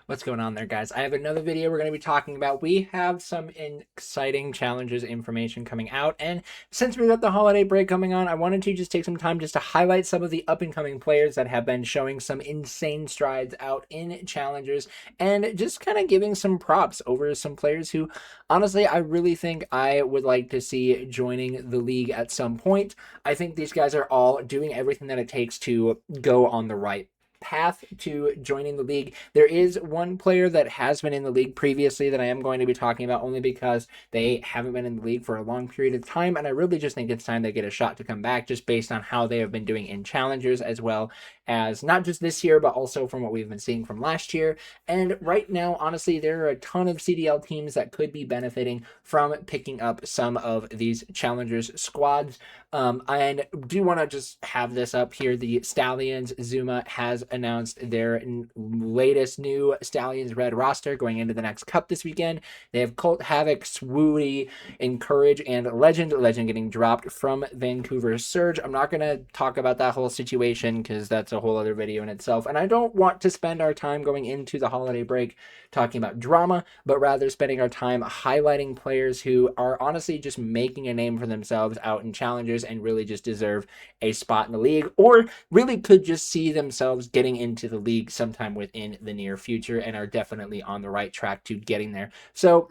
What's going on there, guys? I have another video we're going to be talking about. We have some exciting challenges information coming out, and since we got the holiday break coming on, I wanted to just take some time just to highlight some of the up-and-coming players that have been showing some insane strides out in challengers, and just kind of giving some props over some players who, honestly, I really think I would like to see joining the league at some point. I think these guys are all doing everything that it takes to go on the right path to joining the league. There is one player that has been in the league previously that I am going to be talking about only because they haven't been in the league for a long period of time, and I really just think it's time they get a shot to come back just based on how they have been doing in challengers, as well as not just this year but also from what we've been seeing from last year. And right now, honestly, there are a ton of CDL teams that could be benefiting from picking up some of these challengers squads. And do want to just have this up here. The Stallions Zuma has announced their latest new Stallions Red roster going into the next cup this weekend. They have Colt, Havoc, Swooty, Encourage, and Legend. Legend getting dropped from Vancouver Surge. I'm not going to talk about that whole situation because that's a whole other video in itself. And I don't want to spend our time going into the holiday break talking about drama, but rather spending our time highlighting players who are honestly just making a name for themselves out in challengers and really just deserve a spot in the league, or really could just see themselves getting into the league sometime within the near future and are definitely on the right track to getting there. So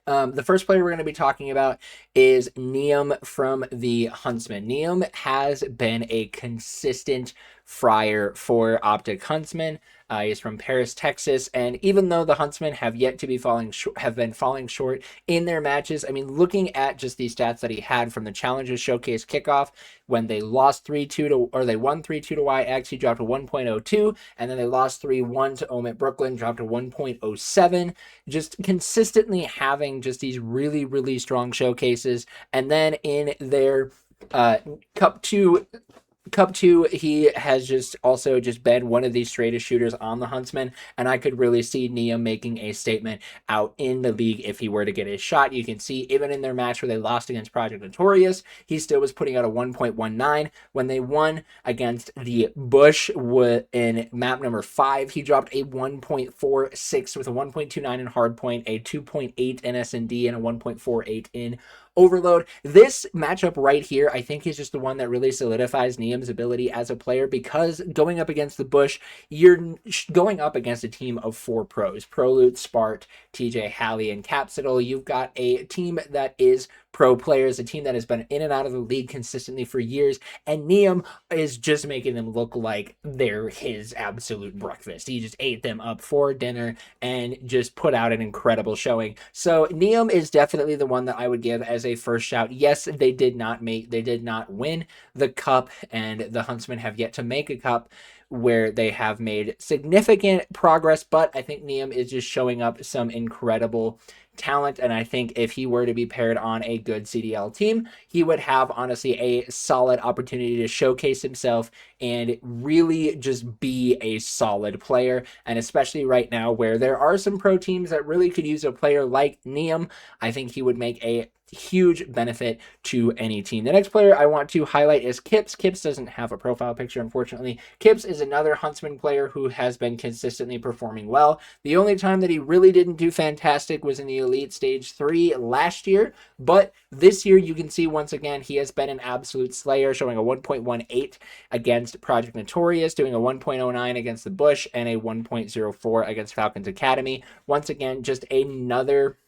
the first player we're going to be talking about is Neam from the Huntsman. Neam has been a consistent fryer for Optic Huntsman. He's from Paris, Texas, and even though the Huntsmen have yet to be falling short in their matches, I mean, looking at just these stats that he had from the Challengers Showcase kickoff, when they lost 3-2 to, or they won 3-2 to YX, he dropped to 1.02, and then they lost 3-1 to Omit Brooklyn, dropped to 1.07. Just consistently having just these really, really strong showcases, and then in their Cup 2, he has just also just been one of these straightest shooters on the Huntsman, and I could really see Neam making a statement out in the league if he were to get his shot. You can see even in their match where they lost against Project Notorious, he still was putting out a 1.19. When they won against the Bush in map number 5, he dropped a 1.46 with a 1.29 in hardpoint, a 2.8 in S&D, and a 1.48 in Overload. This matchup right here, I think, is just the one that really solidifies Neam's ability as a player, because going up against the Bush, you're going up against a team of 4 pros. Prolute, Spart, TJ, Hallie, and Capsidal. You've got a team that is pro players, a team that has been in and out of the league consistently for years, and Neam is just making them look like they're his absolute breakfast. He just ate them up for dinner and just put out an incredible showing. So Neam is definitely the one that I would give as a first shout. Yes, they did not win the cup, and the Huntsmen have yet to make a cup where they have made significant progress, but I think Neam is just showing up some incredible talent, and I think if he were to be paired on a good CDL team, he would have honestly a solid opportunity to showcase himself and really just be a solid player. And especially right now where there are some pro teams that really could use a player like Neam, I think he would make a huge benefit to any team. The next player I want to highlight is Kips. Kips doesn't have a profile picture, unfortunately. Kips is another Huntsman player who has been consistently performing well. The only time that he really didn't do fantastic was in the Elite Stage 3 last year, but this year you can see once again he has been an absolute slayer, showing a 1.18 against Project Notorious, doing a 1.09 against the Bush, and a 1.04 against Falcons Academy. Once again, just another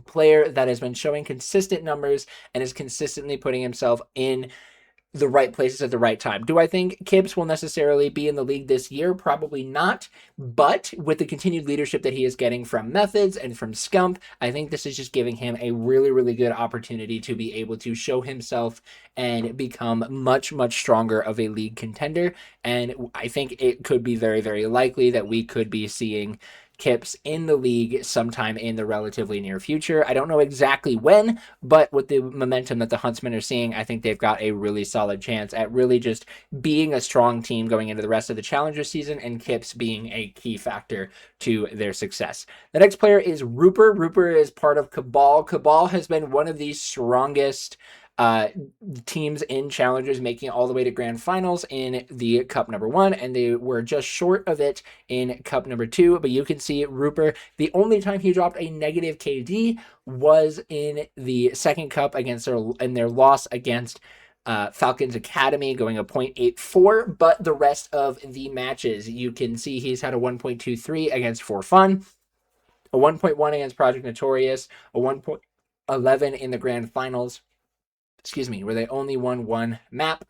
player that has been showing consistent numbers and is consistently putting himself in the right places at the right time. Do I think Kips will necessarily be in the league this year? Probably not. But with the continued leadership that he is getting from Methods and from Scump, I think this is just giving him a really, really good opportunity to be able to show himself and become much, much stronger of a league contender. And I think it could be very, very likely that we could be seeing Kips in the league sometime in the relatively near future. I don't know exactly when, but with the momentum that the Huntsmen are seeing, I think they've got a really solid chance at really just being a strong team going into the rest of the Challenger season, and Kips being a key factor to their success. The next player is Rouper. Rouper is part of Cabal. Cabal has been one of the strongest teams in challengers making it all the way to grand finals in the cup number 1, and they were just short of it in cup number 2. But you can see Rouper, the only time he dropped a negative KD was in the second cup against their loss against Falcons Academy, going a 0.84. But the rest of the matches, you can see he's had a 1.23 against For Fun, a 1.1 against Project Notorious, a 1.11 in the grand finals, where they only won one map,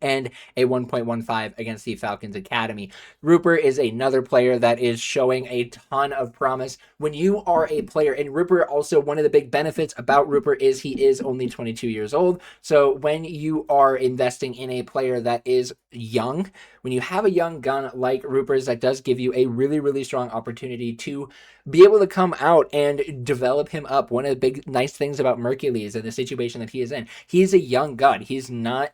and a 1.15 against the Falcons Academy. Rouper is another player that is showing a ton of promise. When you are a player, and Rouper also, one of the big benefits about Rouper is he is only 22 years old. So when you are investing in a player that is young, when you have a young gun like Rouper's, that does give you a really, really strong opportunity to be able to come out and develop him up. One of the big nice things about Mercules and the situation that he is in, he's a young gun. He's not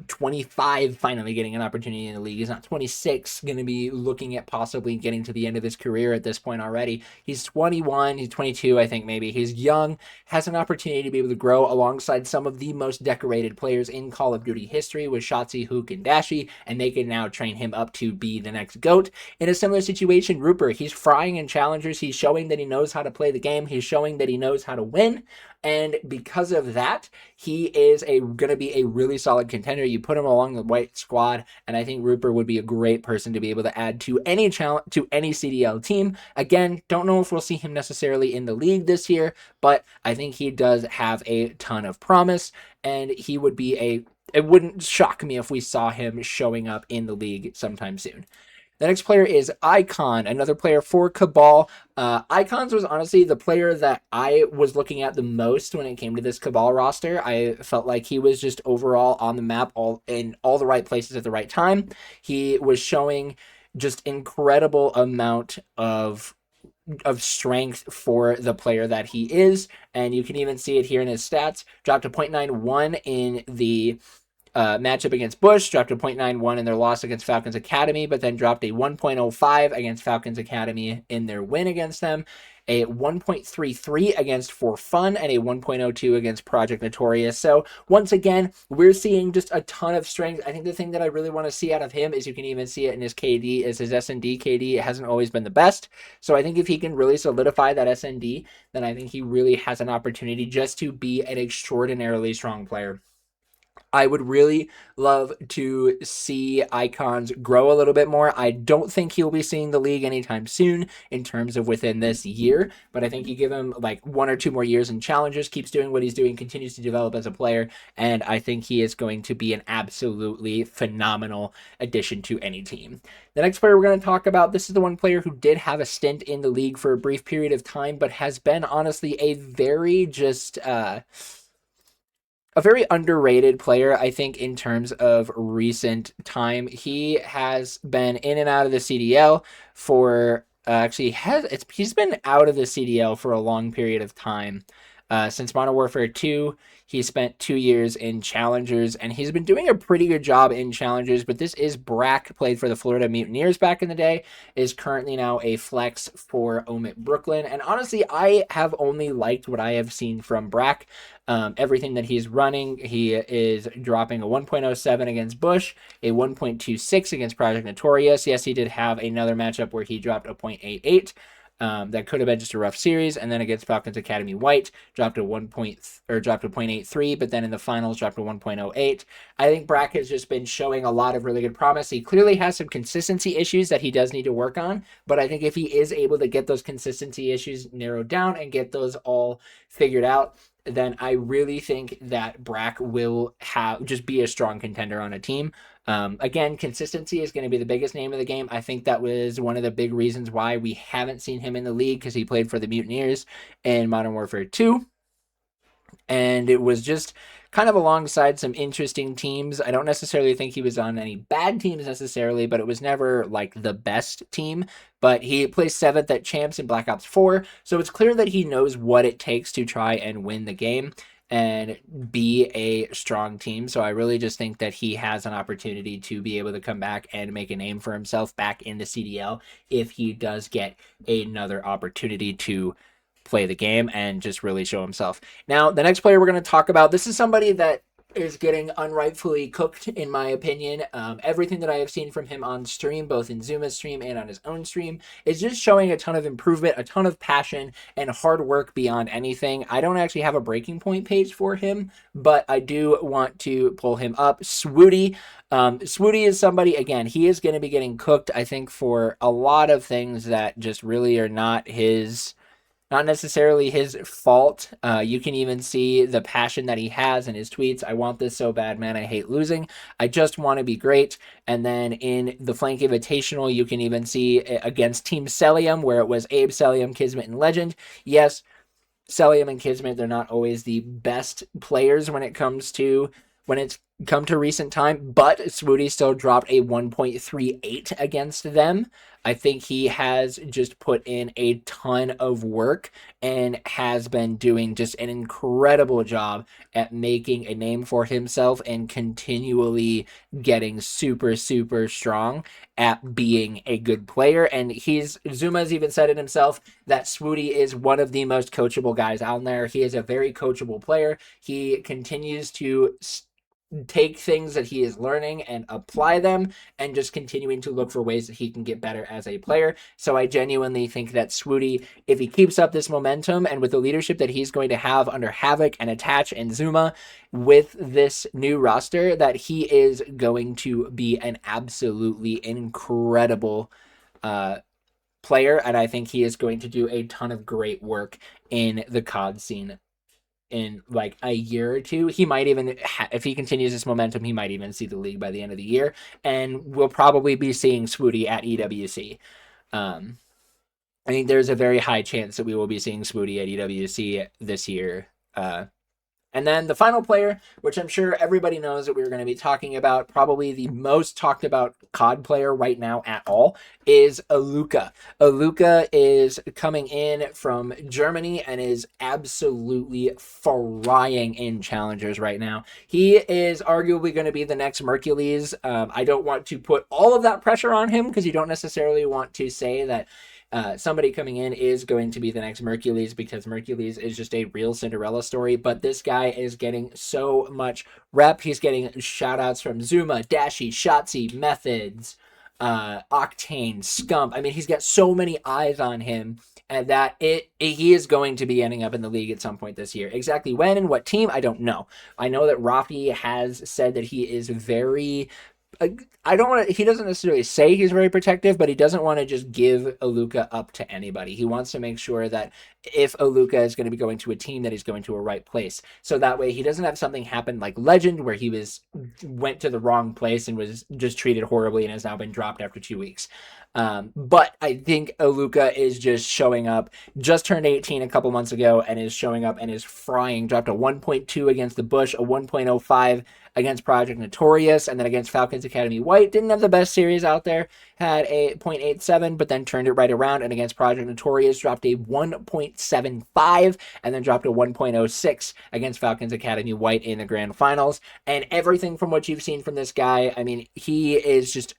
25 finally getting an opportunity in the league. He's not 26 going to be looking at possibly getting to the end of his career at this point already. He's 21, he's 22, I think maybe. He's young, has an opportunity to be able to grow alongside some of the most decorated players in Call of Duty history with Shotzi, Hook, and Dashi, and they can now train him up to be the next GOAT. In a similar situation, Rouper, he's frying in challengers. He's showing that he knows how to play the game. He's showing that he knows how to win. And because of that, he is going to be a really solid contender. You put him along the white squad, and I think Rouper would be a great person to be able to add to any CDL team. Again, don't know if we'll see him necessarily in the league this year, but I think he does have a ton of promise, and he would be it wouldn't shock me if we saw him showing up in the league sometime soon. The next player is Icon, another player for Cabal. Icons was honestly the player that I was looking at the most when it came to this Cabal roster. I felt like he was just overall on the map, in all the right places at the right time. He was showing just incredible amount of strength for the player that he is, and you can even see it here in his stats. Dropped to 0.91 in the matchup against Bush, dropped a 0.91 in their loss against Falcons Academy, but then dropped a 1.05 against Falcons Academy in their win against them, a 1.33 against For Fun, and a 1.02 against Project Notorious. So once again, we're seeing just a ton of strength. I think the thing that I really want to see out of him is, you can even see it in his KD, is his S&D KD. It hasn't always been the best. So I think if he can really solidify that S&D, then I think he really has an opportunity just to be an extraordinarily strong player. I would really love to see Icons grow a little bit more. I don't think he'll be seeing the league anytime soon in terms of within this year, but I think you give him like 1 or 2 more years in challenges, keeps doing what he's doing, continues to develop as a player, and I think he is going to be an absolutely phenomenal addition to any team. The next player we're going to talk about, this is the one player who did have a stint in the league for a brief period of time, but has been honestly a very underrated player, I think, in terms of recent time. He has been in and out of the CDL for he's been out of the CDL for a long period of time. Since Modern Warfare 2, he spent 2 years in Challengers, and he's been doing a pretty good job in Challengers, but this is Brack, played for the Florida Mutineers back in the day, is currently now a flex for Omit Brooklyn, and honestly, I have only liked what I have seen from Brack. Everything that he's running, he is dropping a 1.07 against Bush, a 1.26 against Project Notorious. Yes, he did have another matchup where he dropped a 0.88. That could have been just a rough series, and then against Falcons Academy White, dropped a 0.83, but then in the finals dropped a 1.08. I think Brack has just been showing a lot of really good promise. He clearly has some consistency issues that he does need to work on, but I think if he is able to get those consistency issues narrowed down and get those all figured out, then I really think that Brack will just be a strong contender on a team. Again, consistency is going to be the biggest name of the game. I think that was one of the big reasons why we haven't seen him in the league, because he played for the Mutineers in Modern Warfare 2. And it was just kind of alongside some interesting teams. I don't necessarily think he was on any bad teams necessarily, but it was never like the best team. But he placed 7th at Champs in Black Ops 4, so it's clear that he knows what it takes to try and win the game and be a strong team. So I really just think that he has an opportunity to be able to come back and make a name for himself back in the CDL if he does get another opportunity to play the game and just really show himself. Now, the next player we're going to talk about, this is somebody that is getting unrightfully cooked, in my opinion. Everything that I have seen from him on stream, both in Zuma's stream and on his own stream, is just showing a ton of improvement, a ton of passion, and hard work beyond anything. I don't actually have a breaking point page for him, but I do want to pull him up. Swooty. Swooty is somebody, again, he is going to be getting cooked, I think, for a lot of things that just really are not necessarily his fault. You can even see the passion that he has in his tweets. I want this so bad, man. I hate losing. I just want to be great. And then in the Flank Invitational, you can even see against Team Celium, where it was Abe, Celium, Kismet, and Legend. Yes, Celium and Kismet, they're not always the best players when it's come to recent time, but Swooty still dropped a 1.38 against them. I think he has just put in a ton of work and has been doing just an incredible job at making a name for himself and continually getting super, super strong at being a good player. And Zuma's even said it himself that Swooty is one of the most coachable guys out there. He is a very coachable player. He continues to take things that he is learning and apply them, and just continuing to look for ways that he can get better as a player. So I genuinely think that Swooty, if he keeps up this momentum and with the leadership that he's going to have under Havoc and Attach and Zuma with this new roster, that he is going to be an absolutely incredible player. And I think he is going to do a ton of great work in the COD scene in like a year or two. He might even, if he continues this momentum, he might even see the league by the end of the year, and we'll probably be seeing Swooty at EWC. I think there's a very high chance that we will be seeing Swooty at EWC this year. And then the final player, which I'm sure everybody knows that we're going to be talking about, probably the most talked about COD player right now at all, is Aluca. Aluca is coming in from Germany and is absolutely frying in challengers right now. He is arguably going to be the next Hercules. I don't want to put all of that pressure on him, because you don't necessarily want to say that somebody coming in is going to be the next Hercules, because Hercules is just a real Cinderella story. But this guy is getting so much rep. He's getting shout outs from Zuma, Dashi, Shotzi, Methods, Octane, Scump. I mean, he's got so many eyes on him, and that he is going to be ending up in the league at some point this year. Exactly when and what team, I don't know. I know that Rafi has said that he is very, he doesn't necessarily say he's very protective, but he doesn't want to just give Aluca up to anybody. He wants to make sure that if Aluca is going to be going to a team, that he's going to a right place. So that way he doesn't have something happen like Legend, where he went to the wrong place and was just treated horribly and has now been dropped after 2 weeks. But I think Aluca is just showing up, just turned 18 a couple months ago, and is showing up and is frying. Dropped a 1.2 against the Bush, a 1.05 against Project Notorious, and then against Falcons Academy White. Didn't have the best series out there, had a 0.87, but then turned it right around, and against Project Notorious dropped a 1.75, and then dropped a 1.06 against Falcons Academy White in the grand finals. And everything from what you've seen from this guy, I mean, he is just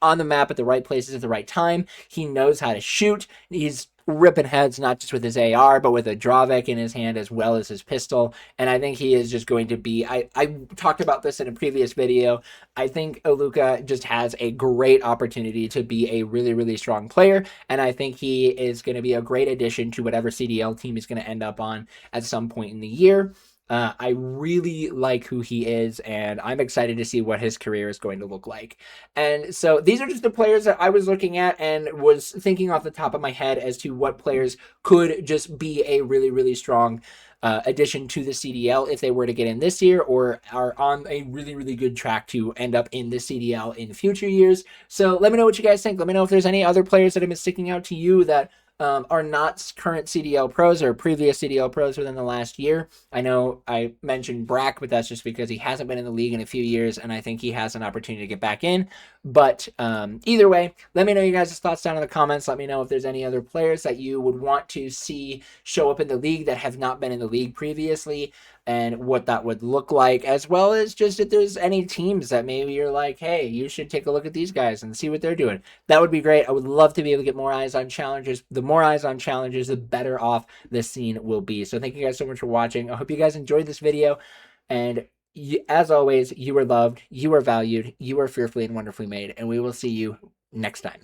on the map at the right places at the right time. He knows how to shoot. He's ripping heads, not just with his AR, but with a Dravik in his hand as well as his pistol. And I think he is just going to be, I talked about this in a previous video. I think Aluca just has a great opportunity to be a really, really strong player. And I think he is going to be a great addition to whatever CDL team he's going to end up on at some point in the year. I really like who he is, and I'm excited to see what his career is going to look like. And so these are just the players that I was looking at and was thinking off the top of my head as to what players could just be a really, really strong addition to the CDL if they were to get in this year, or are on a really, really good track to end up in the CDL in future years. So let me know what you guys think. Let me know if there's any other players that have been sticking out to you that are not current CDL pros or previous CDL pros within the last year. I know I mentioned Brack, but that's just because he hasn't been in the league in a few years, and I think he has an opportunity to get back in. But either way, let me know you guys' thoughts down in the comments. Let me know if there's any other players that you would want to see show up in the league that have not been in the league previously. and what that would look like, as well as just if there's any teams that maybe you're like, hey, you should take a look at these guys and see what they're doing. That would be great. I would love to be able to get more eyes on challenges. The more eyes on challenges, the better off this scene will be. So thank you guys so much for watching. I hope you guys enjoyed this video, and as always, you are loved, you are valued, you are fearfully and wonderfully made, and we will see you next time.